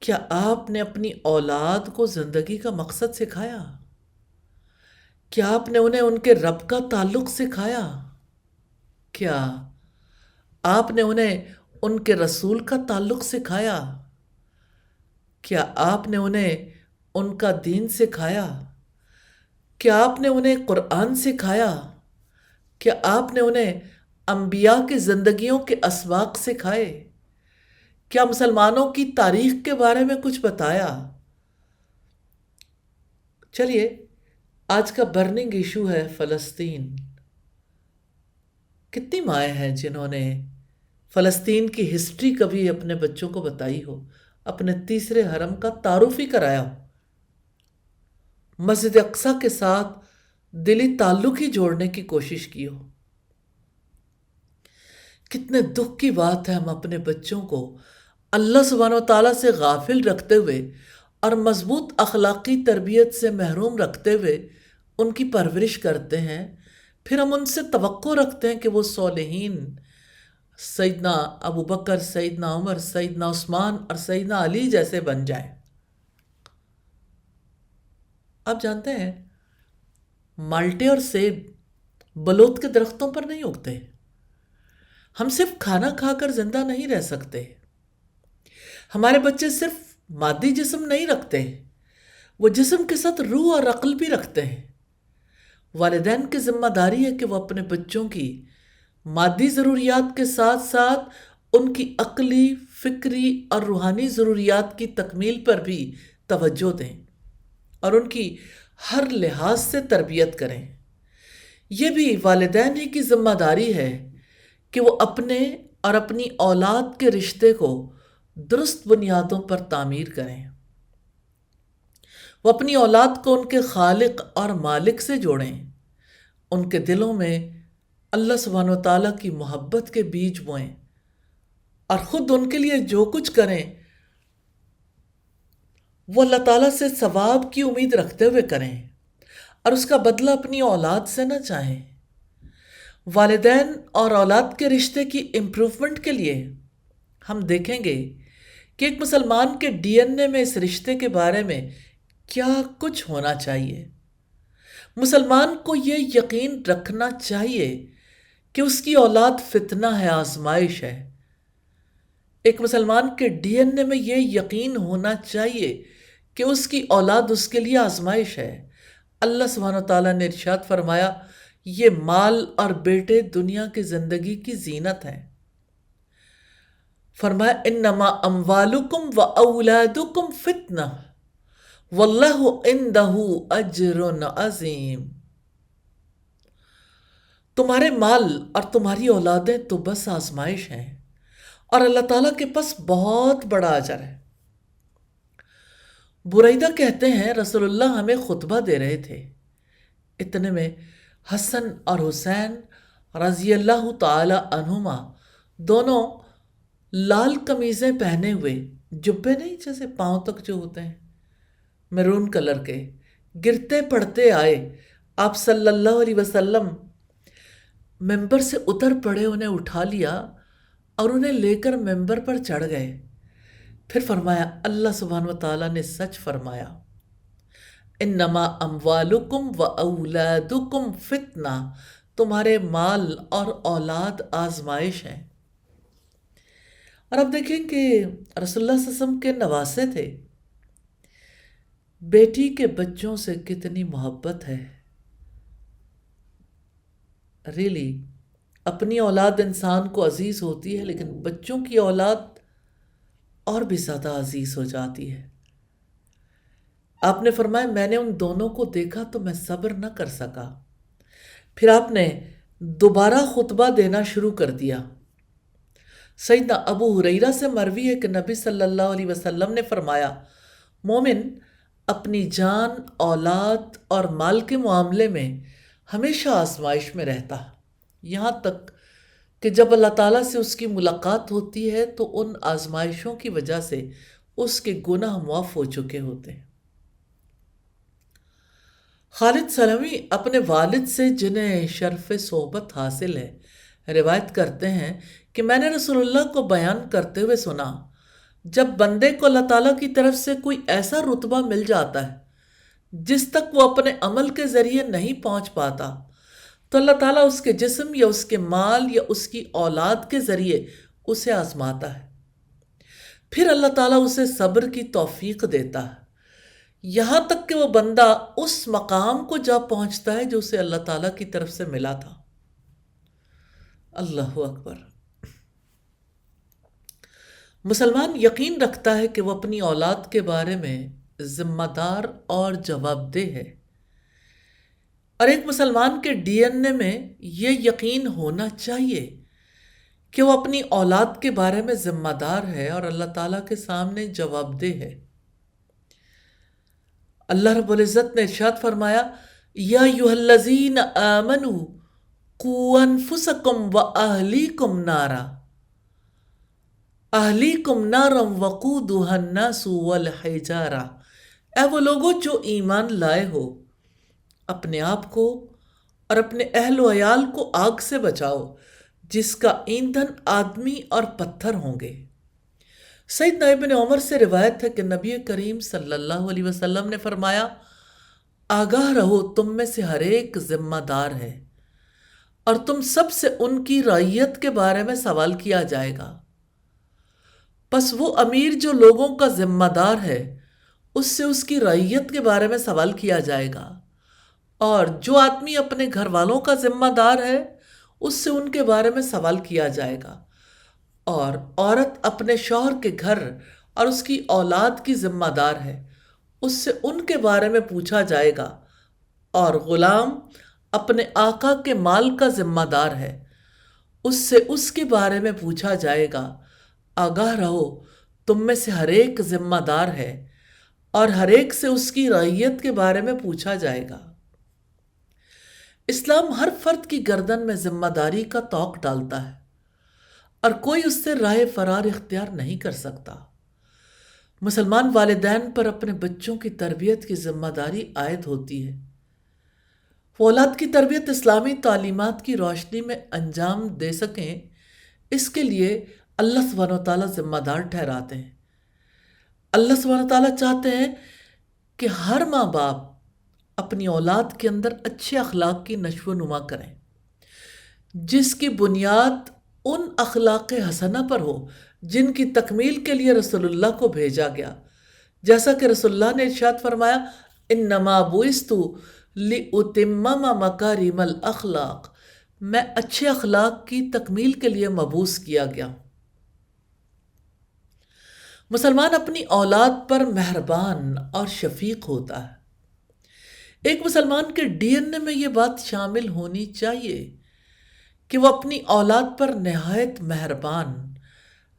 کیا آپ نے اپنی اولاد کو زندگی کا مقصد سکھایا؟ کیا آپ نے انہیں ان کے رب کا تعلق سکھایا؟ کیا آپ نے انہیں ان کے رسول کا تعلق سکھایا؟ کیا آپ نے انہیں ان کا دین سکھایا؟ کیا آپ نے انہیں قرآن سکھایا؟ کیا آپ نے انہیں انبیاء کی زندگیوں کے اسباق سکھائے؟ کیا مسلمانوں کی تاریخ کے بارے میں کچھ بتایا؟ چلیے، آج کا برننگ ایشو ہے فلسطین۔ کتنی مائیں ہیں جنہوں نے فلسطین کی ہسٹری کبھی اپنے بچوں کو بتائی ہو، اپنے تیسرے حرم کا تعارف ہی کرایا ہو، مسجد اقصیٰ کے ساتھ دلی تعلق ہی جوڑنے کی کوشش کی ہو۔ کتنے دکھ کی بات ہے ہم اپنے بچوں کو اللہ سبحانہ و تعالیٰ سے غافل رکھتے ہوئے اور مضبوط اخلاقی تربیت سے محروم رکھتے ہوئے ان کی پرورش کرتے ہیں، پھر ہم ان سے توقع رکھتے ہیں کہ وہ صالحین سیدنا ابو بکر، سیدنا عمر، سیدنا عثمان اور سیدنا علی جیسے بن جائیں۔ آپ جانتے ہیں مالٹے اور سیب بلوت کے درختوں پر نہیں اگتے۔ ہم صرف کھانا کھا کر زندہ نہیں رہ سکتے۔ ہمارے بچے صرف مادی جسم نہیں رکھتے، وہ جسم کے ساتھ روح اور عقل بھی رکھتے ہیں۔ والدین کی ذمہ داری ہے کہ وہ اپنے بچوں کی مادی ضروریات کے ساتھ ساتھ ان کی عقلی، فکری اور روحانی ضروریات کی تکمیل پر بھی توجہ دیں اور ان کی ہر لحاظ سے تربیت کریں۔ یہ بھی والدین ہی کی ذمہ داری ہے کہ وہ اپنے اور اپنی اولاد کے رشتے کو درست بنیادوں پر تعمیر کریں۔ وہ اپنی اولاد کو ان کے خالق اور مالک سے جوڑیں، ان کے دلوں میں اللہ سبحانہ و تعالیٰ کی محبت کے بیج بوئیں اور خود ان کے لیے جو کچھ کریں وہ اللہ تعالیٰ سے ثواب کی امید رکھتے ہوئے کریں اور اس کا بدلہ اپنی اولاد سے نہ چاہیں۔ والدین اور اولاد کے رشتے کی امپروومنٹ کے لیے ہم دیکھیں گے کہ ایک مسلمان کے ڈی این اے میں اس رشتے کے بارے میں کیا کچھ ہونا چاہیے۔ مسلمان کو یہ یقین رکھنا چاہیے کہ اس کی اولاد فتنہ ہے، آزمائش ہے۔ ایک مسلمان کے ڈی این اے میں یہ یقین ہونا چاہیے کہ اس کی اولاد اس کے لیے آزمائش ہے۔ اللہ سبحانہ و تعالیٰ نے ارشاد فرمایا، یہ مال اور بیٹے دنیا کی زندگی کی زینت ہیں۔ فرمایا انما اموالکم و اولادکم فتنہ واللہ عندہ اجر عظیم۔ تمہارے مال اور تمہاری اولادیں تو بس آزمائش ہیں اور اللہ تعالیٰ کے پاس بہت بڑا اجر ہے۔ بریدہ کہتے ہیں رسول اللہ ہمیں خطبہ دے رہے تھے، اتنے میں حسن اور حسین رضی اللہ تعالی عنہما دونوں لال قمیضیں پہنے ہوئے، جبے نہیں جیسے پاؤں تک جو ہوتے ہیں، میرون کلر کے، گرتے پڑتے آئے۔ آپ صلی اللہ علیہ وسلم ممبر سے اتر پڑے، انہیں اٹھا لیا اور انہیں لے کر ممبر پر چڑھ گئے۔ پھر فرمایا اللہ سبحانہ و تعالیٰ نے سچ فرمایا، انما اموالکم و اولادکم فتنہ، تمہارے مال اور اولاد آزمائش ہیں۔ اور اب دیکھیں کہ رسول اللہ صلی اللہ علیہ وسلم کے نواسے تھے، بیٹی کے بچوں سے کتنی محبت ہے۔ ریلی اپنی اولاد انسان کو عزیز ہوتی ہے، لیکن بچوں کی اولاد اور بھی زیادہ عزیز ہو جاتی ہے۔ آپ نے فرمایا میں نے ان دونوں کو دیکھا تو میں صبر نہ کر سکا۔ پھر آپ نے دوبارہ خطبہ دینا شروع کر دیا۔ سیدنا ابو ہریرہ سے مروی ہے کہ نبی صلی اللہ علیہ وسلم نے فرمایا، مومن اپنی جان، اولاد اور مال کے معاملے میں ہمیشہ آزمائش میں رہتا، یہاں تک کہ جب اللہ تعالیٰ سے اس کی ملاقات ہوتی ہے تو ان آزمائشوں کی وجہ سے اس کے گناہ معاف ہو چکے ہوتے ہیں۔ خالد سلمی اپنے والد سے، جنہیں شرف صحبت حاصل ہے، روایت کرتے ہیں کہ میں نے رسول اللہ کو بیان کرتے ہوئے سنا، جب بندے کو اللہ تعالیٰ کی طرف سے کوئی ایسا رتبہ مل جاتا ہے جس تک وہ اپنے عمل کے ذریعے نہیں پہنچ پاتا، تو اللہ تعالیٰ اس کے جسم یا اس کے مال یا اس کی اولاد کے ذریعے اسے آزماتا ہے۔ پھر اللہ تعالیٰ اسے صبر کی توفیق دیتا ہے، یہاں تک کہ وہ بندہ اس مقام کو جا پہنچتا ہے جو اسے اللہ تعالیٰ کی طرف سے ملا تھا۔ اللہ اکبر۔ مسلمان یقین رکھتا ہے کہ وہ اپنی اولاد کے بارے میں ذمہ دار اور جواب دہ ہے، اور ایک مسلمان کے ڈی این اے میں یہ یقین ہونا چاہیے کہ وہ اپنی اولاد کے بارے میں ذمہ دار ہے اور اللہ تعالیٰ کے سامنے جواب دہ ہے۔ اللہ رب العزت نے ارشاد فرمایا، یا ایھا الذین آمنوا قوا انفسکم واہلیکم نارا وقودھا الناس والحجارہ، اے وہ لوگوں جو ایمان لائے ہو، اپنے آپ کو اور اپنے اہل و عیال کو آگ سے بچاؤ جس کا ایندھن آدمی اور پتھر ہوں گے۔ سیدنا ابن عمر سے روایت ہے کہ نبی کریم صلی اللہ علیہ وسلم نے فرمایا، آگاہ رہو، تم میں سے ہر ایک ذمہ دار ہے اور تم سب سے ان کی رعیت کے بارے میں سوال کیا جائے گا۔ پس وہ امیر جو لوگوں کا ذمہ دار ہے، اس سے اس کی رعیت کے بارے میں سوال کیا جائے گا، اور جو آدمی اپنے گھر والوں کا ذمہ دار ہے، اس سے ان کے بارے میں سوال کیا جائے گا، اور عورت اپنے شوہر کے گھر اور اس کی اولاد کی ذمہ دار ہے، اس سے ان کے بارے میں پوچھا جائے گا، اور غلام اپنے آقا کے مال کا ذمہ دار ہے، اس سے اس کے بارے میں پوچھا جائے گا۔ آگاہ رہو، تم میں سے ہر ایک ذمہ دار ہے اور ہر ایک سے اس کی رعیت کے بارے میں پوچھا جائے گا۔ اسلام ہر فرد کی گردن میں ذمہ داری کا طوق ڈالتا ہے اور کوئی اس سے راہ فرار اختیار نہیں کر سکتا۔ مسلمان والدین پر اپنے بچوں کی تربیت کی ذمہ داری عائد ہوتی ہے۔ وہ اولاد کی تربیت اسلامی تعلیمات کی روشنی میں انجام دے سکیں، اس کے لیے اللہ سبحانہ وتعالیٰ ذمہ دار ٹھہراتے ہیں۔ اللہ سبحانہ وتعالیٰ چاہتے ہیں کہ ہر ماں باپ اپنی اولاد کے اندر اچھے اخلاق کی نشو و نما کریں، جس کی بنیاد ان اخلاق حسنہ پر ہو جن کی تکمیل کے لیے رسول اللہ کو بھیجا گیا، جیسا کہ رسول اللہ نے ارشاد فرمایا، انما بعثت لأتمم مکارم الاخلاق، میں اچھے اخلاق کی تکمیل کے لیے مبعوث کیا گیا۔ مسلمان اپنی اولاد پر مہربان اور شفیق ہوتا ہے۔ ایک مسلمان کے ڈی این اے میں یہ بات شامل ہونی چاہیے کہ وہ اپنی اولاد پر نہایت مہربان،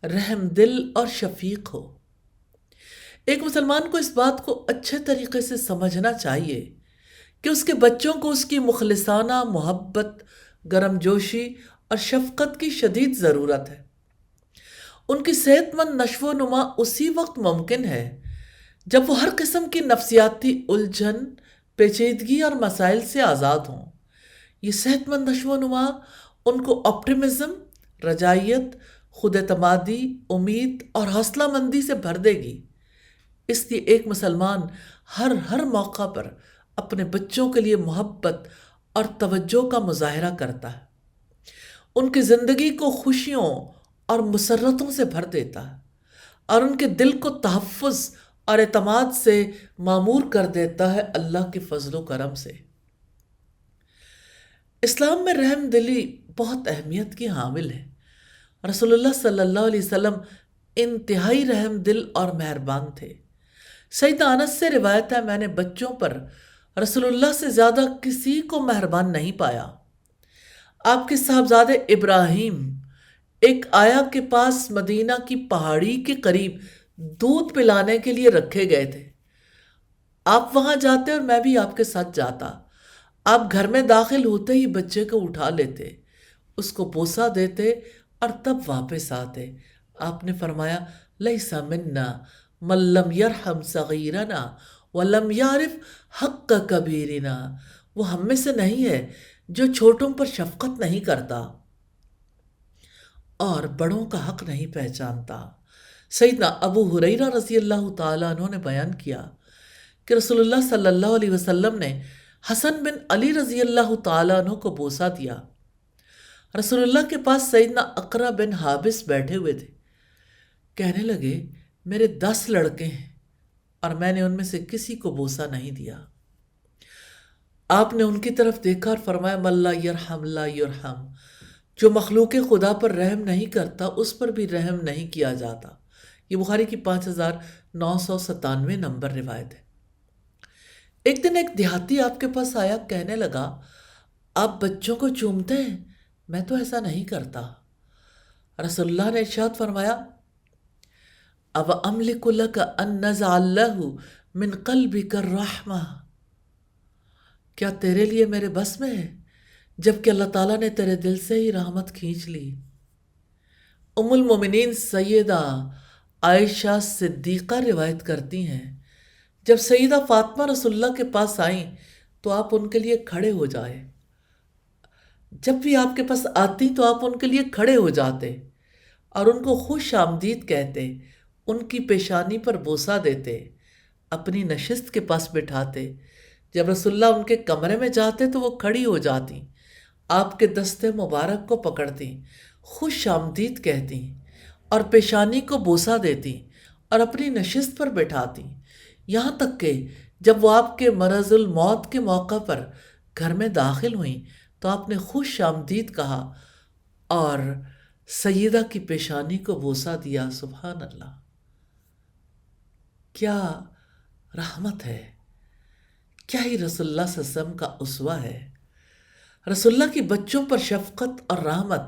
رحم دل اور شفیق ہو۔ ایک مسلمان کو اس بات کو اچھے طریقے سے سمجھنا چاہیے کہ اس کے بچوں کو اس کی مخلصانہ محبت، گرم جوشی اور شفقت کی شدید ضرورت ہے۔ ان کی صحت مند نشو و نما اسی وقت ممکن ہے جب وہ ہر قسم کی نفسیاتی الجھن، پیچیدگی اور مسائل سے آزاد ہوں۔ یہ صحت مند نشو و نما ان کو آپٹمزم، رجائیت، خود اعتمادی، امید اور حوصلہ مندی سے بھر دے گی۔ اس لیے ایک مسلمان ہر موقع پر اپنے بچوں کے لیے محبت اور توجہ کا مظاہرہ کرتا ہے، ان کی زندگی کو خوشیوں اور مسرتوں سے بھر دیتا ہے، اور ان کے دل کو تحفظ اور اعتماد سے معمور کر دیتا ہے اللہ کے فضل و کرم سے۔ اسلام میں رحم دلی بہت اہمیت کی حامل ہے۔ رسول اللہ صلی اللہ علیہ وسلم انتہائی رحم دل اور مہربان تھے۔ سیدنا انس سے روایت ہے، میں نے بچوں پر رسول اللہ سے زیادہ کسی کو مہربان نہیں پایا۔ آپ کے صاحبزادے ابراہیم ایک آیا کے پاس مدینہ کی پہاڑی کے قریب دودھ پلانے کے لیے رکھے گئے تھے۔ آپ وہاں جاتے اور میں بھی آپ کے ساتھ جاتا۔ آپ گھر میں داخل ہوتے ہی بچے کو اٹھا لیتے، اس کو بوسہ دیتے اور تب واپس آتے۔ آپ نے فرمایا، لیس منا من لم یرحم صغیرنا ولم یعرف حق کبیرنا، وہ ہم میں سے نہیں ہے جو چھوٹوں پر شفقت نہیں کرتا اور بڑوں کا حق نہیں پہچانتا۔ سیدنا ابو ہریرہ رضی اللہ تعالیٰ عنہ نے بیان کیا کہ رسول اللہ صلی اللہ علیہ وسلم نے حسن بن علی رضی اللہ تعالیٰ عنہ کو بوسہ دیا۔ رسول اللہ کے پاس سیدنا اقرا بن حابس بیٹھے ہوئے تھے۔ کہنے لگے میرے 10 لڑکے ہیں اور میں نے ان میں سے کسی کو بوسہ نہیں دیا۔ آپ نے ان کی طرف دیکھا اور فرمایا من لا یرحم لا یرحم، جو مخلوق خدا پر رحم نہیں کرتا اس پر بھی رحم نہیں کیا جاتا۔ یہ بخاری کی 5997 نمبر روایت ہے۔ ایک دن ایک دیہاتی آپ کے پاس آیا، کہنے لگا آپ بچوں کو چومتے ہیں، میں تو ایسا نہیں کرتا۔ رسول اللہ نے ارشاد فرمایا اب املک لک ان نزع اللہ من قلبک الرحمہ، کیا تیرے لیے میرے بس میں ہے جبکہ اللہ تعالیٰ نے تیرے دل سے ہی رحمت کھینچ لی۔ ام المومنین سیدہ عائشہ صدیقہ روایت کرتی ہیں جب سیدہ فاطمہ رسول اللہ کے پاس آئیں تو آپ ان کے لیے کھڑے ہو جائے۔ جب بھی آپ کے پاس آتی تو آپ ان کے لیے کھڑے ہو جاتے اور ان کو خوش آمدید کہتے، ان کی پیشانی پر بوسہ دیتے، اپنی نشست کے پاس بٹھاتے۔ جب رسول اللہ ان کے کمرے میں جاتے تو وہ کھڑی ہو جاتی، آپ کے دستے مبارک کو پکڑتی، خوش آمدید کہتی اور پیشانی کو بوسہ دیتی اور اپنی نشست پر بٹھاتی، یہاں تک کہ جب وہ آپ کے مرض الموت کے موقع پر گھر میں داخل ہوئیں تو آپ نے خوش آمدید کہا اور سیدہ کی پیشانی کو بوسہ دیا۔ سبحان اللہ، کیا رحمت ہے، کیا ہی رسول اللہ صلی اللہ علیہ وسلم کا اسوہ ہے۔ رسول اللہ کی بچوں پر شفقت اور رحمت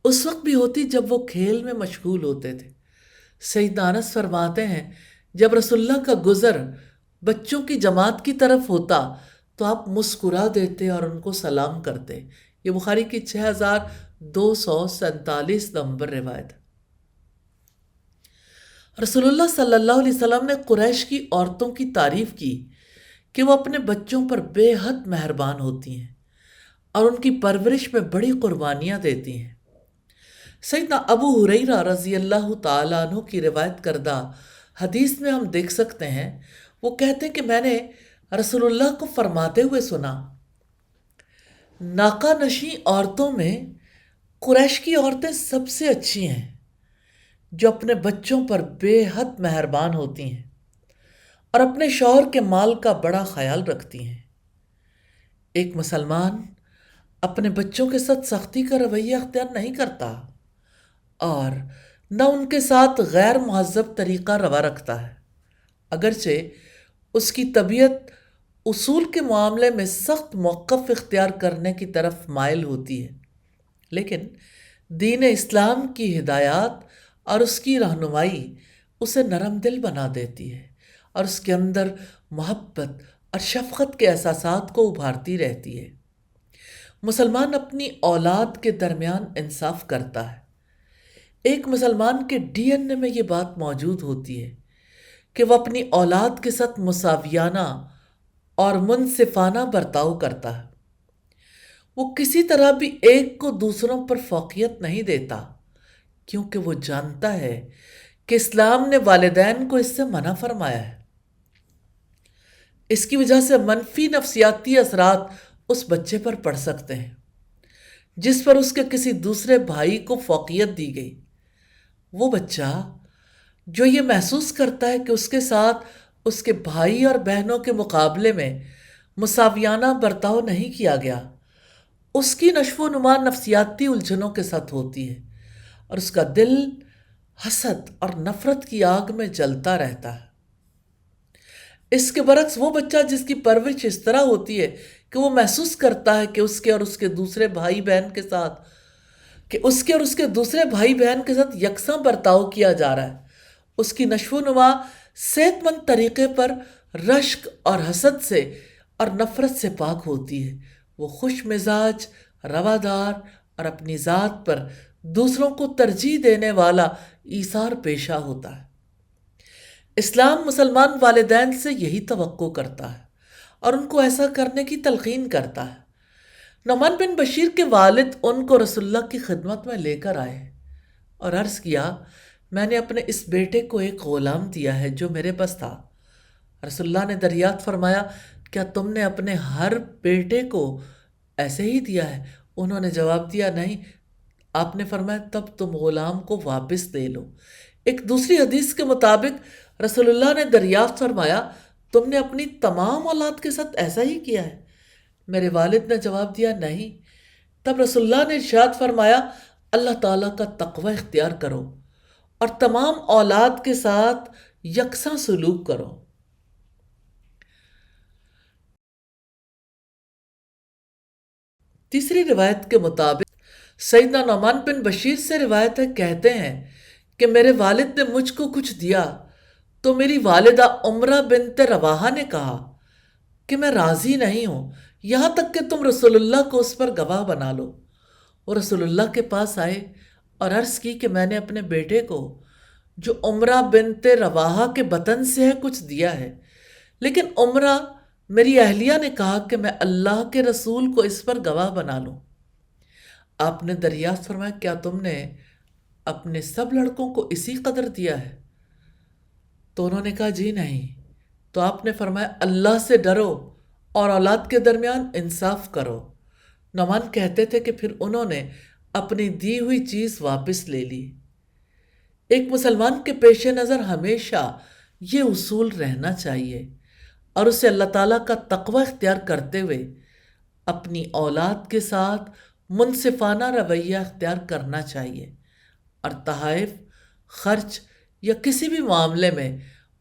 اس وقت بھی ہوتی جب وہ کھیل میں مشغول ہوتے تھے۔ سیدنا انس فرماتے ہیں جب رسول اللہ کا گزر بچوں کی جماعت کی طرف ہوتا تو آپ مسکرا دیتے اور ان کو سلام کرتے۔ یہ بخاری کی 6247 نمبر روایت ہے۔ رسول اللہ صلی اللہ علیہ وسلم نے قریش کی عورتوں کی تعریف کی کہ وہ اپنے بچوں پر بے حد مہربان ہوتی ہیں اور ان کی پرورش میں بڑی قربانیاں دیتی ہیں۔ سیدنا ابو ہریرہ رضی اللہ تعالیٰ عنہ کی روایت کردہ حدیث میں ہم دیکھ سکتے ہیں، وہ کہتے ہیں کہ میں نے رسول اللہ کو فرماتے ہوئے سنا، ناقہ نشیں عورتوں میں قریش کی عورتیں سب سے اچھی ہیں جو اپنے بچوں پر بے حد مہربان ہوتی ہیں اور اپنے شوہر کے مال کا بڑا خیال رکھتی ہیں۔ ایک مسلمان اپنے بچوں کے ساتھ سختی کا رویہ اختیار نہیں کرتا اور نہ ان کے ساتھ غیر مہذب طریقہ روا رکھتا ہے، اگرچہ اس کی طبیعت اصول کے معاملے میں سخت موقف اختیار کرنے کی طرف مائل ہوتی ہے، لیکن دین اسلام کی ہدایات اور اس کی رہنمائی اسے نرم دل بنا دیتی ہے اور اس کے اندر محبت اور شفقت کے احساسات کو ابھارتی رہتی ہے۔ مسلمان اپنی اولاد کے درمیان انصاف کرتا ہے۔ ایک مسلمان کے ڈی این اے میں یہ بات موجود ہوتی ہے کہ وہ اپنی اولاد کے ساتھ مساویانہ اور منصفانہ برتاؤ کرتا ہے۔ وہ کسی طرح بھی ایک کو دوسروں پر فوقیت نہیں دیتا، کیونکہ وہ جانتا ہے کہ اسلام نے والدین کو اس سے منع فرمایا ہے۔ اس کی وجہ سے منفی نفسیاتی اثرات اس بچے پر پڑ سکتے ہیں جس پر اس کے کسی دوسرے بھائی کو فوقیت دی گئی۔ وہ بچہ جو یہ محسوس کرتا ہے کہ اس کے ساتھ اس کے بھائی اور بہنوں کے مقابلے میں مساویانہ برتاؤ نہیں کیا گیا، اس کی نشو و نما نفسیاتی الجھنوں کے ساتھ ہوتی ہے اور اس کا دل حسد اور نفرت کی آگ میں جلتا رہتا ہے۔ اس کے برعکس وہ بچہ جس کی پرورش اس طرح ہوتی ہے کہ وہ محسوس کرتا ہے کہ اس کے اور اس کے دوسرے بھائی بہن کے ساتھ یکساں برتاؤ کیا جا رہا ہے، اس کی نشو و نما صحت مند طریقے پر رشک اور حسد سے اور نفرت سے پاک ہوتی ہے۔ وہ خوش مزاج، روادار اور اپنی ذات پر دوسروں کو ترجیح دینے والا ایثار پیشہ ہوتا ہے۔ اسلام مسلمان والدین سے یہی توقع کرتا ہے اور ان کو ایسا کرنے کی تلقین کرتا ہے۔ نعمان بن بشیر کے والد ان کو رسول اللہ کی خدمت میں لے کر آئے اور عرض کیا، میں نے اپنے اس بیٹے کو ایک غلام دیا ہے جو میرے پاس تھا۔ رسول اللہ نے دریافت فرمایا، کیا تم نے اپنے ہر بیٹے کو ایسے ہی دیا ہے؟ انہوں نے جواب دیا، نہیں۔ آپ نے فرمایا، تب تم غلام کو واپس دے لو۔ ایک دوسری حدیث کے مطابق رسول اللہ نے دریافت فرمایا، تم نے اپنی تمام اولاد کے ساتھ ایسا ہی کیا ہے؟ میرے والد نے جواب دیا، نہیں۔ تب رسول اللہ نے ارشاد فرمایا، اللہ تعالیٰ کا تقوی اختیار کرو اور تمام اولاد کے ساتھ یکساں سلوک کرو۔ تیسری روایت کے مطابق سیدنا نعمان بن بشیر سے روایت ہے، کہتے ہیں کہ میرے والد نے مجھ کو کچھ دیا تو میری والدہ عمرہ بنت رواحہ نے کہا کہ میں راضی نہیں ہوں یہاں تک کہ تم رسول اللہ کو اس پر گواہ بنا لو۔ وہ رسول اللہ کے پاس آئے اور عرض کی کہ میں نے اپنے بیٹے کو جو عمرہ بنت رواحہ کے بطن سے ہے کچھ دیا ہے، لیکن عمرہ میری اہلیہ نے کہا کہ میں اللہ کے رسول کو اس پر گواہ بنا لوں۔ آپ نے دریافت فرمایا، کیا تم نے اپنے سب لڑکوں کو اسی قدر دیا ہے؟ تو انہوں نے کہا، جی نہیں۔ تو آپ نے فرمایا، اللہ سے ڈرو اور اولاد کے درمیان انصاف کرو۔ نعمان کہتے تھے کہ پھر انہوں نے اپنی دی ہوئی چیز واپس لے لی۔ ایک مسلمان کے پیش نظر ہمیشہ یہ اصول رہنا چاہیے اور اسے اللہ تعالیٰ کا تقوی اختیار کرتے ہوئے اپنی اولاد کے ساتھ منصفانہ رویہ اختیار کرنا چاہیے، اور تحائف، خرچ یا کسی بھی معاملے میں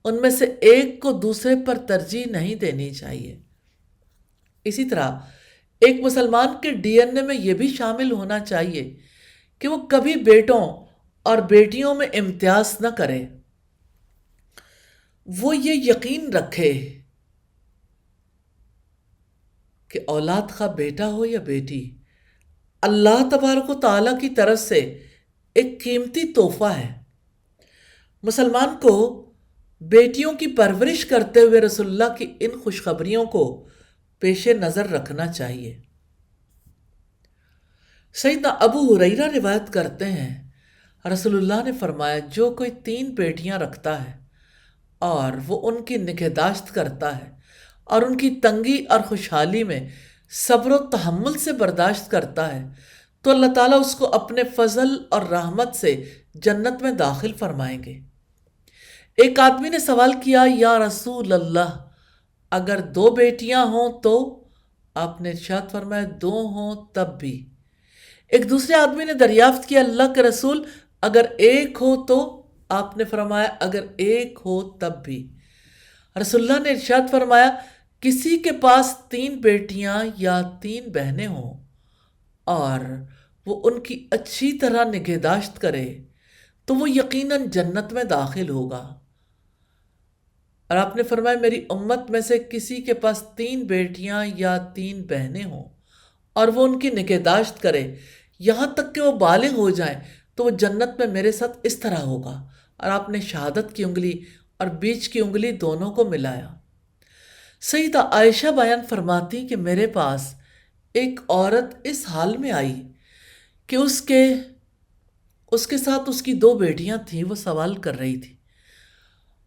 ان میں سے ایک کو دوسرے پر ترجیح نہیں دینی چاہیے۔ اسی طرح ایک مسلمان کے ڈی این اے میں یہ بھی شامل ہونا چاہیے کہ وہ کبھی بیٹوں اور بیٹیوں میں امتیاز نہ کرے۔ وہ یہ یقین رکھے کہ اولاد خواہ بیٹا ہو یا بیٹی، اللہ تبارک و تعالیٰ کی طرف سے ایک قیمتی تحفہ ہے۔ مسلمان کو بیٹیوں کی پرورش کرتے ہوئے رسول اللہ کی ان خوشخبریوں کو پیش نظر رکھنا چاہیے۔ سیدنا ابو ہریرہ روایت کرتے ہیں، رسول اللہ نے فرمایا، جو کوئی 3 بیٹیاں رکھتا ہے اور وہ ان کی نگہداشت کرتا ہے اور ان کی تنگی اور خوشحالی میں صبر و تحمل سے برداشت کرتا ہے تو اللہ تعالیٰ اس کو اپنے فضل اور رحمت سے جنت میں داخل فرمائیں گے۔ ایک آدمی نے سوال کیا، یا رسول اللہ، اگر 2 بیٹیاں ہوں تو؟ آپ نے ارشاد فرمایا، 2 ہوں تب بھی۔ ایک دوسرے آدمی نے دریافت کیا، اللہ کے رسول، اگر 1 ہو تو؟ آپ نے فرمایا، اگر 1 ہو تب بھی۔ رسول اللہ نے ارشاد فرمایا، کسی کے پاس 3 بیٹیاں یا 3 بہنیں ہوں اور وہ ان کی اچھی طرح نگہداشت کرے تو وہ یقیناً جنت میں داخل ہوگا۔ اور آپ نے فرمایا، میری امت میں سے کسی کے پاس 3 بیٹیاں یا 3 بہنیں ہوں اور وہ ان کی نگہداشت کرے یہاں تک کہ وہ بالغ ہو جائیں تو وہ جنت میں میرے ساتھ اس طرح ہوگا۔ اور آپ نے شہادت کی انگلی اور بیچ کی انگلی دونوں کو ملایا۔ سیدہ عائشہ بیان فرماتی کہ میرے پاس ایک عورت اس حال میں آئی کہ اس کے ساتھ اس کی 2 بیٹیاں تھیں، وہ سوال کر رہی تھی۔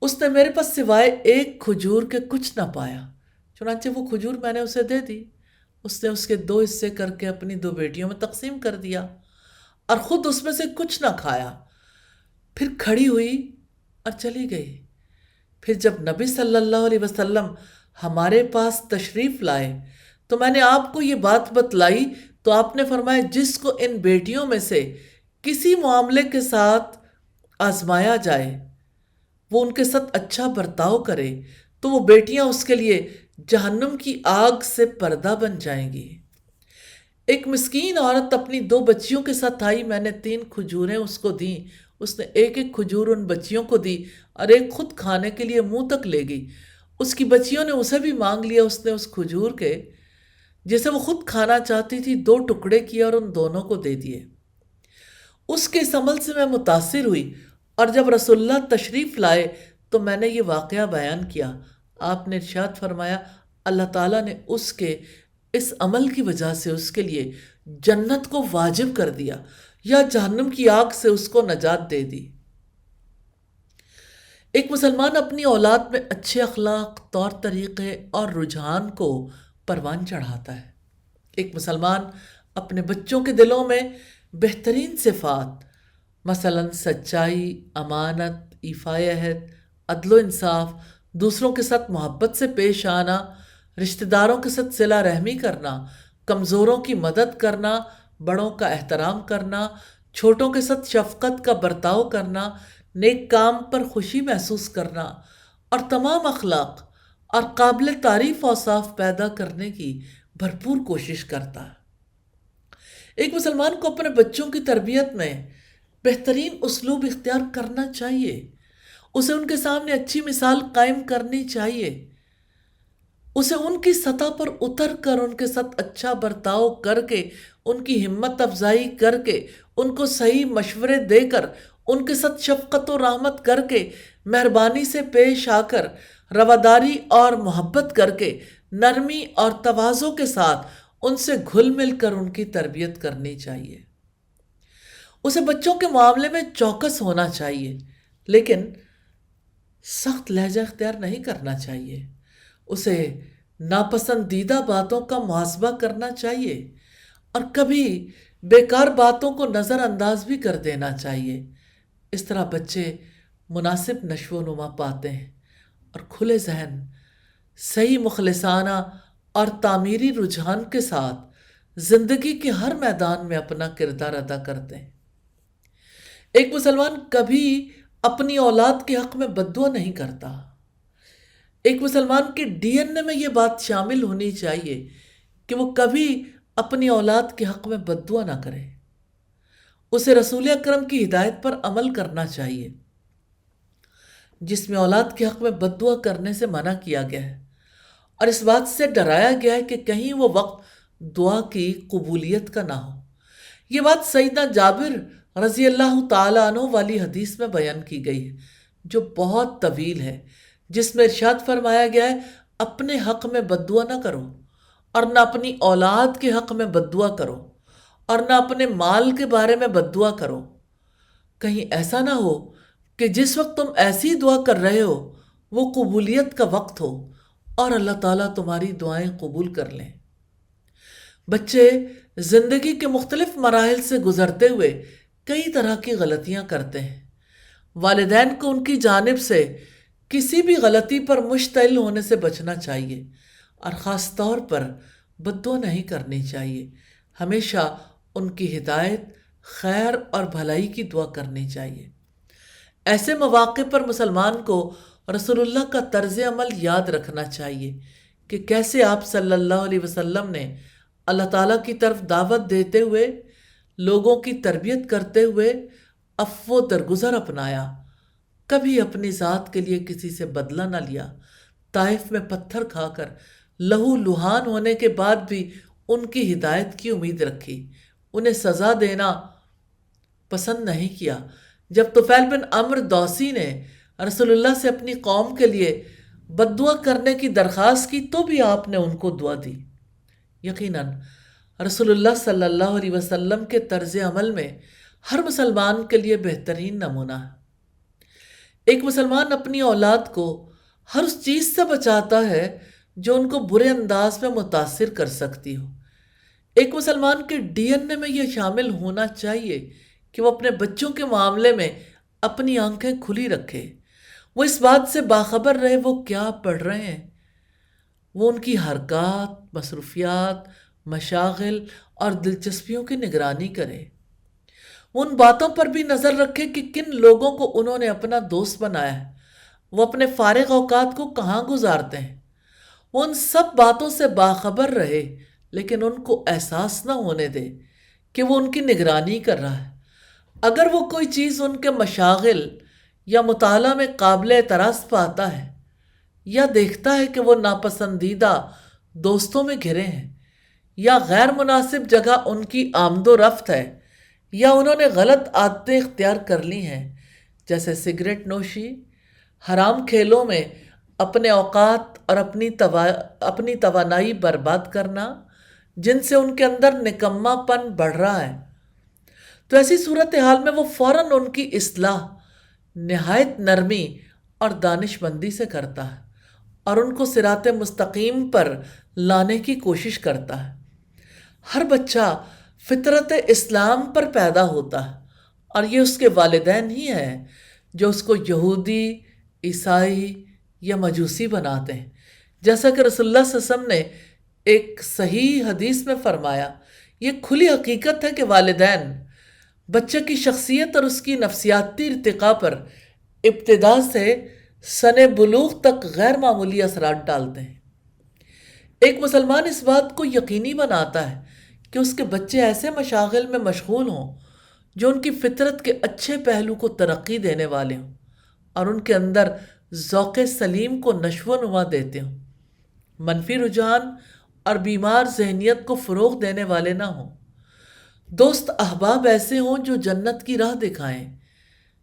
اس نے میرے پاس سوائے ایک کھجور کے کچھ نہ پایا، چنانچہ وہ کھجور میں نے اسے دے دی۔ اس نے اس کے 2 حصے کر کے اپنی 2 بیٹیوں میں تقسیم کر دیا اور خود اس میں سے کچھ نہ کھایا۔ پھر کھڑی ہوئی اور چلی گئی۔ پھر جب نبی صلی اللہ علیہ وسلم ہمارے پاس تشریف لائے تو میں نے آپ کو یہ بات بتلائی تو آپ نے فرمایا، جس کو ان بیٹیوں میں سے کسی معاملے کے ساتھ آزمایا جائے وہ ان کے ساتھ اچھا برتاؤ کرے تو وہ بیٹیاں اس کے لیے جہنم کی آگ سے پردہ بن جائیں گی۔ ایک مسکین عورت اپنی 2 بچیوں کے ساتھ آئی، میں نے 3 کھجوریں اس کو دیں، اس نے ایک کھجور ان بچیوں کو دی اور ایک خود کھانے کے لیے منہ تک لے گئی۔ اس کی بچیوں نے اسے بھی مانگ لیا، اس نے اس کھجور کے جسے وہ خود کھانا چاہتی تھی 2 ٹکڑے کیا اور ان دونوں کو دے دیے۔ اس کے اس عمل سے میں متاثر ہوئی اور جب رسول اللہ تشریف لائے تو میں نے یہ واقعہ بیان کیا۔ آپ نے ارشاد فرمایا، اللہ تعالیٰ نے اس کے اس عمل کی وجہ سے اس کے لیے جنت کو واجب کر دیا یا جہنم کی آگ سے اس کو نجات دے دی۔ ایک مسلمان اپنی اولاد میں اچھے اخلاق، طور طریقے اور رجحان کو پروان چڑھاتا ہے۔ ایک مسلمان اپنے بچوں کے دلوں میں بہترین صفات، مثلا سچائی، امانت، ایفائے عہد، عدل و انصاف، دوسروں کے ساتھ محبت سے پیش آنا، رشتہ داروں کے ساتھ صلہ رحمی کرنا، کمزوروں کی مدد کرنا، بڑوں کا احترام کرنا، چھوٹوں کے ساتھ شفقت کا برتاؤ کرنا، نیک کام پر خوشی محسوس کرنا اور تمام اخلاق اور قابل تعریف اوصاف پیدا کرنے کی بھرپور کوشش کرتا ہے۔ ایک مسلمان کو اپنے بچوں کی تربیت میں بہترین اسلوب اختیار کرنا چاہیے، اسے ان کے سامنے اچھی مثال قائم کرنی چاہیے، اسے ان کی سطح پر اتر کر ان کے ساتھ اچھا برتاؤ کر کے، ان کی ہمت افزائی کر کے، ان کو صحیح مشورے دے کر، ان کے ساتھ شفقت و رحمت کر کے، مہربانی سے پیش آ کر، رواداری اور محبت کر کے، نرمی اور تواضع کے ساتھ ان سے گھل مل کر ان کی تربیت کرنی چاہیے۔ اسے بچوں کے معاملے میں چوکس ہونا چاہیے، لیکن سخت لہجہ اختیار نہیں کرنا چاہیے۔ اسے ناپسندیدہ باتوں کا محاسبہ کرنا چاہیے اور کبھی بیکار باتوں کو نظر انداز بھی کر دینا چاہیے۔ اس طرح بچے مناسب نشو و نما پاتے ہیں اور کھلے ذہن، صحیح مخلصانہ اور تعمیری رجحان کے ساتھ زندگی کے ہر میدان میں اپنا کردار ادا کرتے ہیں۔ ایک مسلمان کبھی اپنی اولاد کے حق میں بددعا نہیں کرتا۔ ایک مسلمان کے ڈی این اے میں یہ بات شامل ہونی چاہیے کہ وہ کبھی اپنی اولاد کے حق میں بددعا نہ کرے۔ اسے رسول اکرم کی ہدایت پر عمل کرنا چاہیے، جس میں اولاد کے حق میں بددعا کرنے سے منع کیا گیا ہے اور اس بات سے ڈرایا گیا ہے کہ کہیں وہ وقت دعا کی قبولیت کا نہ ہو۔ یہ بات سیدنا جابر رضی اللہ تعالیٰ عنہ والی حدیث میں بیان کی گئی ہے، جو بہت طویل ہے، جس میں ارشاد فرمایا گیا ہے اپنے حق میں بددعا نہ کرو اور نہ اپنی اولاد کے حق میں بددعا کرو اور نہ اپنے مال کے بارے میں بددعا کرو۔ کہیں ایسا نہ ہو کہ جس وقت تم ایسی دعا کر رہے ہو وہ قبولیت کا وقت ہو اور اللہ تعالیٰ تمہاری دعائیں قبول کر لیں۔ بچے زندگی کے مختلف مراحل سے گزرتے ہوئے کئی طرح کی غلطیاں کرتے ہیں۔ والدین کو ان کی جانب سے کسی بھی غلطی پر مشتعل ہونے سے بچنا چاہیے اور خاص طور پر بددعا نہیں کرنی چاہیے۔ ہمیشہ ان کی ہدایت، خیر اور بھلائی کی دعا کرنی چاہیے۔ ایسے مواقع پر مسلمان کو رسول اللہ کا طرز عمل یاد رکھنا چاہیے کہ کیسے آپ صلی اللہ علیہ وسلم نے اللہ تعالیٰ کی طرف دعوت دیتے ہوئے، لوگوں کی تربیت کرتے ہوئے عفو و درگزر اپنایا، کبھی اپنی ذات کے لیے کسی سے بدلہ نہ لیا، طائف میں پتھر کھا کر لہو لہان ہونے کے بعد بھی ان کی ہدایت کی امید رکھی، انہیں سزا دینا پسند نہیں کیا۔ جب طفیل بن عمرو دوسی نے رسول اللہ سے اپنی قوم کے لیے بددعا کرنے کی درخواست کی تو بھی آپ نے ان کو دعا دی۔ یقیناً رسول اللہ صلی اللہ علیہ وسلم کے طرز عمل میں ہر مسلمان کے لیے بہترین نمونہ ہے۔ ایک مسلمان اپنی اولاد کو ہر اس چیز سے بچاتا ہے جو ان کو برے انداز میں متاثر کر سکتی ہو۔ ایک مسلمان کے ڈی این اے میں یہ شامل ہونا چاہیے کہ وہ اپنے بچوں کے معاملے میں اپنی آنکھیں کھلی رکھے، وہ اس بات سے باخبر رہے وہ کیا پڑھ رہے ہیں، وہ ان کی حرکات، مصروفیات، مشاغل اور دلچسپیوں کی نگرانی کرے، وہ ان باتوں پر بھی نظر رکھے کہ کن لوگوں کو انہوں نے اپنا دوست بنایا ہے، وہ اپنے فارغ اوقات کو کہاں گزارتے ہیں، وہ ان سب باتوں سے باخبر رہے، لیکن ان کو احساس نہ ہونے دے کہ وہ ان کی نگرانی کر رہا ہے۔ اگر وہ کوئی چیز ان کے مشاغل یا مطالعہ میں قابل اعتراض پاتا ہے یا دیکھتا ہے کہ وہ ناپسندیدہ دوستوں میں گھرے ہیں یا غیر مناسب جگہ ان کی آمد و رفت ہے یا انہوں نے غلط عادتیں اختیار کر لی ہیں، جیسے سگریٹ نوشی، حرام کھیلوں میں اپنے اوقات اور اپنی توانائی برباد کرنا، جن سے ان کے اندر نکما پن بڑھ رہا ہے، تو ایسی صورتحال میں وہ فوراً ان کی اصلاح نہایت نرمی اور دانش مندی سے کرتا ہے اور ان کو صراط مستقیم پر لانے کی کوشش کرتا ہے۔ ہر بچہ فطرت اسلام پر پیدا ہوتا ہے اور یہ اس کے والدین ہی ہیں جو اس کو یہودی، عیسائی یا مجوسی بناتے ہیں۔ جیسا کہ رسول اللہ صلی اللہ علیہ وسلم نے ایک صحیح حدیث میں فرمایا، یہ کھلی حقیقت ہے کہ والدین بچے کی شخصیت اور اس کی نفسیاتی ارتقاء پر ابتدا سے سن بلوغ تک غیر معمولی اثرات ڈالتے ہیں۔ ایک مسلمان اس بات کو یقینی بناتا ہے کہ اس کے بچے ایسے مشاغل میں مشغول ہوں جو ان کی فطرت کے اچھے پہلو کو ترقی دینے والے ہوں اور ان کے اندر ذوق سلیم کو نشو و نما دیتے ہوں، منفی رجحان اور بیمار ذہنیت کو فروغ دینے والے نہ ہوں۔ دوست احباب ایسے ہوں جو جنت کی راہ دکھائیں،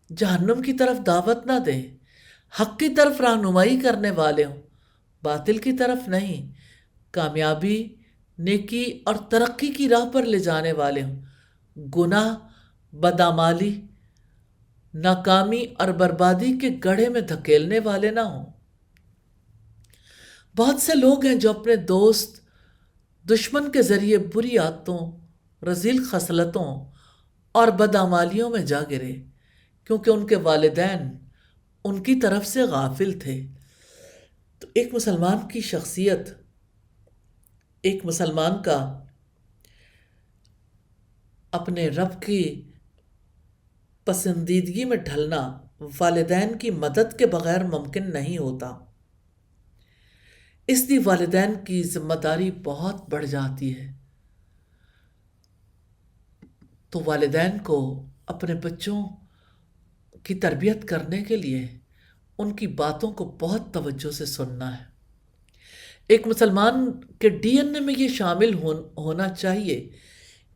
جہنم کی طرف دعوت نہ دیں، حق کی طرف رہنمائی کرنے والے ہوں، باطل کی طرف نہیں، کامیابی، نیکی اور ترقی کی راہ پر لے جانے والے ہوں، گناہ، بدعمالی، ناکامی اور بربادی کے گڑھے میں دھکیلنے والے نہ ہوں۔ بہت سے لوگ ہیں جو اپنے دوست دشمن کے ذریعے بری عادتوں، رذیل خصلتوں اور بدعمالیوں میں جا گرے کیونکہ ان کے والدین ان کی طرف سے غافل تھے۔ تو ایک مسلمان کی شخصیت، ایک مسلمان کا اپنے رب کی پسندیدگی میں ڈھلنا والدین کی مدد کے بغیر ممکن نہیں ہوتا، اس لیے والدین کی ذمہ داری بہت بڑھ جاتی ہے۔ تو والدین کو اپنے بچوں کی تربیت کرنے کے لیے ان کی باتوں کو بہت توجہ سے سننا ہے۔ ایک مسلمان کے ڈی این اے میں یہ شامل ہونا چاہیے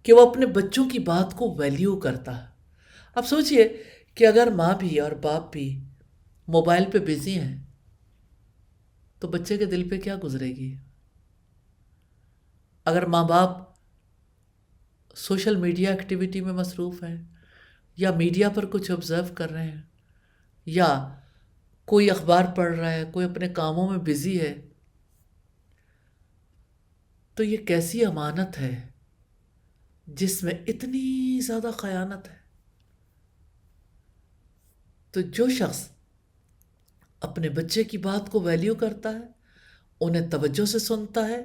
کہ وہ اپنے بچوں کی بات کو ویلیو کرتا ہے۔ اب سوچئے کہ اگر ماں بھی اور باپ بھی موبائل پہ بزی ہیں تو بچے کے دل پہ کیا گزرے گی؟ اگر ماں باپ سوشل میڈیا ایکٹیویٹی میں مصروف ہیں یا میڈیا پر کچھ آبزرو کر رہے ہیں یا کوئی اخبار پڑھ رہا ہے، کوئی اپنے کاموں میں بزی ہے، تو یہ کیسی امانت ہے جس میں اتنی زیادہ خیانت ہے؟ تو جو شخص اپنے بچے کی بات کو ویلیو کرتا ہے، انہیں توجہ سے سنتا ہے،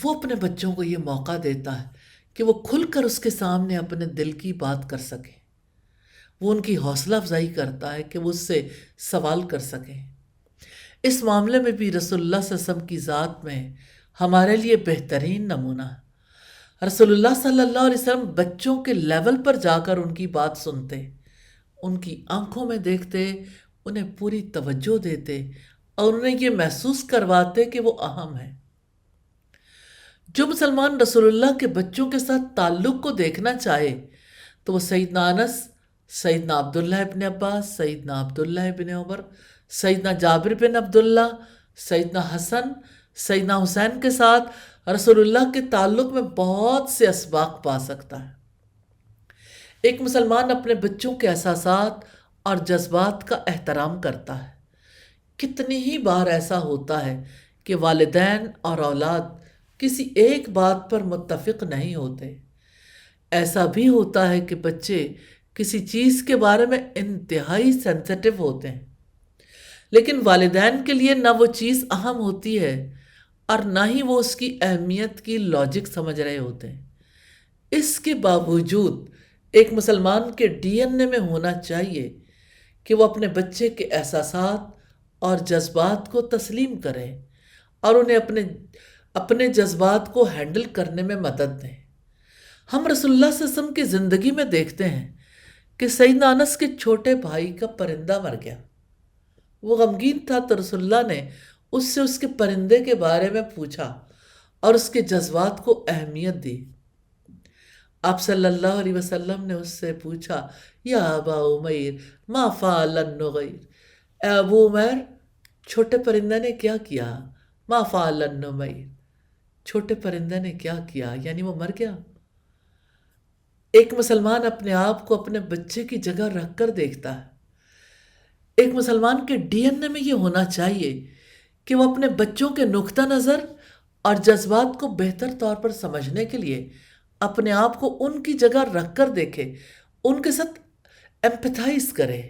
وہ اپنے بچوں کو یہ موقع دیتا ہے کہ وہ کھل کر اس کے سامنے اپنے دل کی بات کر سکیں، وہ ان کی حوصلہ افزائی کرتا ہے کہ وہ اس سے سوال کر سکیں۔ اس معاملے میں بھی رسول اللہ صلی اللہ علیہ وسلم کی ذات میں ہمارے لیے بہترین نمونہ ہے۔ رسول اللہ صلی اللہ علیہ وسلم بچوں کے لیول پر جا کر ان کی بات سنتے، ان کی آنکھوں میں دیکھتے، انہیں پوری توجہ دیتے اور انہیں یہ محسوس کرواتے کہ وہ اہم ہیں۔ جو مسلمان رسول اللہ کے بچوں کے ساتھ تعلق کو دیکھنا چاہے تو وہ سیدنا انس، سیدنا عبداللہ ابن عباس، سیدنا عبداللہ ابن عمر، سیدنا جابر بن عبداللہ، سیدنا حسن، سیدنا حسین کے ساتھ رسول اللہ کے تعلق میں بہت سے اسباق پا سکتا ہے۔ ایک مسلمان اپنے بچوں کے احساسات اور جذبات کا احترام کرتا ہے۔ کتنی ہی بار ایسا ہوتا ہے کہ والدین اور اولاد کسی ایک بات پر متفق نہیں ہوتے۔ ایسا بھی ہوتا ہے کہ بچے کسی چیز کے بارے میں انتہائی سینسیٹیو ہوتے ہیں، لیکن والدین کے لیے نہ وہ چیز اہم ہوتی ہے اور نہ ہی وہ اس کی اہمیت کی لاجک سمجھ رہے ہوتے ہیں۔ اس کے باوجود ایک مسلمان کے ڈی این اے میں ہونا چاہیے کہ وہ اپنے بچے کے احساسات اور جذبات کو تسلیم کرے اور انہیں اپنے جذبات کو ہینڈل کرنے میں مدد دیں۔ ہم رسول اللہ صلی اللہ علیہ وسلم کی زندگی میں دیکھتے ہیں کہ سیدنا انس کے چھوٹے بھائی کا پرندہ مر گیا۔ وہ غمگین تھا تو رسول اللہ نے اس سے اس کے پرندے کے بارے میں پوچھا اور اس کے جذبات کو اہمیت دی۔ آپ صلی اللہ علیہ وسلم نے اس سے پوچھا، یا ابا عمیر ما فعل النغیر، اے ابو عمیر چھوٹے پرندے نے کیا کیا؟ ما فعل النغیر، چھوٹے پرندے نے کیا کیا؟ یعنی وہ مر گیا۔ ایک مسلمان اپنے آپ کو اپنے بچے کی جگہ رکھ کر دیکھتا ہے۔ ایک مسلمان کے ڈی این اے میں یہ ہونا چاہیے کہ وہ اپنے بچوں کے نقطہ نظر اور جذبات کو بہتر طور پر سمجھنے کے لیے اپنے آپ کو ان کی جگہ رکھ کر دیکھے، ان کے ساتھ ایمپیتھائز کرے۔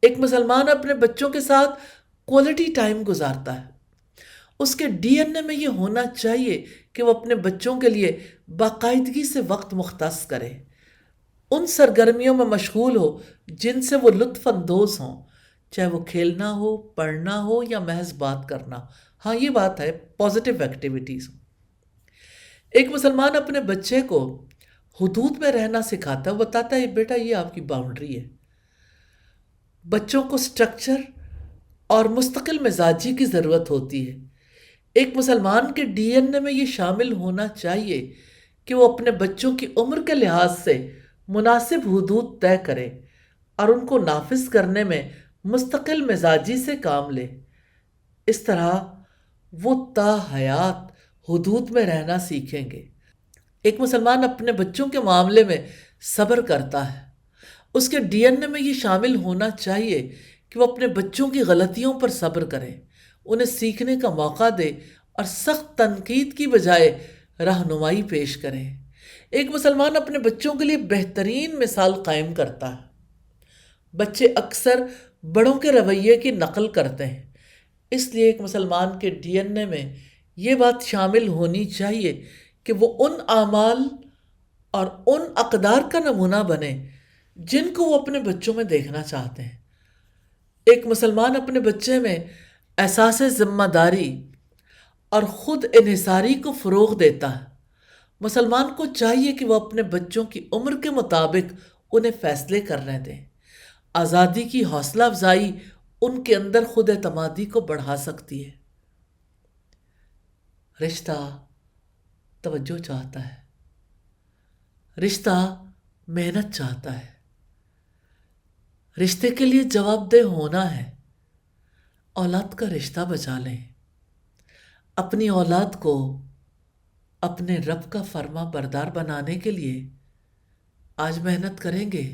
ایک مسلمان اپنے بچوں کے ساتھ کوالٹی ٹائم گزارتا ہے۔ اس کے ڈی این اے میں یہ ہونا چاہیے کہ وہ اپنے بچوں کے لیے باقاعدگی سے وقت مختص کرے، ان سرگرمیوں میں مشغول ہو جن سے وہ لطف اندوز ہوں، چاہے وہ کھیلنا ہو، پڑھنا ہو یا محض بات کرنا۔ ہاں، یہ بات ہے، پازیٹیو ایکٹیویٹیز۔ ایک مسلمان اپنے بچے کو حدود میں رہنا سکھاتا ہے، وہ بتاتا ہے بیٹا یہ آپ کی باؤنڈری ہے۔ بچوں کو سٹرکچر اور مستقل مزاجی کی ضرورت ہوتی ہے۔ ایک مسلمان کے ڈی این اے میں یہ شامل ہونا چاہیے کہ وہ اپنے بچوں کی عمر کے لحاظ سے مناسب حدود طے کرے اور ان کو نافذ کرنے میں مستقل مزاجی سے کام لے۔ اس طرح وہ تا حیات حدود میں رہنا سیکھیں گے۔ ایک مسلمان اپنے بچوں کے معاملے میں صبر کرتا ہے۔ اس کے ڈی این اے میں یہ شامل ہونا چاہیے کہ وہ اپنے بچوں کی غلطیوں پر صبر کرے، انہیں سیکھنے کا موقع دے اور سخت تنقید کی بجائے رہنمائی پیش کرے۔ ایک مسلمان اپنے بچوں کے لیے بہترین مثال قائم کرتا ہے۔ بچے اکثر بڑوں کے رویے کی نقل کرتے ہیں، اس لیے ایک مسلمان کے ڈی این اے میں یہ بات شامل ہونی چاہیے کہ وہ ان اعمال اور ان اقدار کا نمونہ بنے جن کو وہ اپنے بچوں میں دیکھنا چاہتے ہیں۔ ایک مسلمان اپنے بچے میں احساس ذمہ داری اور خود انحصاری کو فروغ دیتا ہے۔ مسلمان کو چاہیے کہ وہ اپنے بچوں کی عمر کے مطابق انہیں فیصلے کرنے دیں۔ آزادی کی حوصلہ افزائی ان کے اندر خود اعتمادی کو بڑھا سکتی ہے۔ رشتہ توجہ چاہتا ہے، رشتہ محنت چاہتا ہے، رشتے کے لیے جواب دہ ہونا ہے۔ اولاد کا رشتہ بچا لیں، اپنی اولاد کو اپنے رب کا فرما بردار بنانے کے لیے آج محنت کریں گے،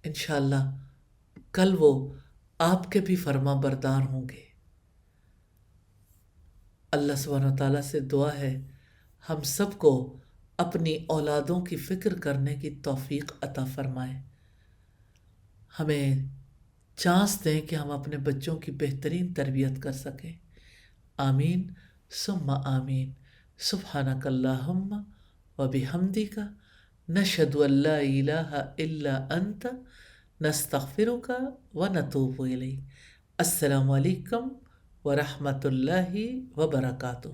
انشاءاللہ کل وہ آپ کے بھی فرما بردار ہوں گے۔ اللہ سبحانہ وتعالیٰ سے دعا ہے ہم سب کو اپنی اولادوں کی فکر کرنے کی توفیق عطا فرمائے، ہمیں چانس دیں کہ ہم اپنے بچوں کی بہترین تربیت کر سکیں۔ آمین ثم آمین۔ سبحانک اللہم و بحمدک نشہد ان لا الہ الا انت نستغفرک و نتوب الیک۔ السلام علیکم ورحمۃ اللہ وبرکاتہ۔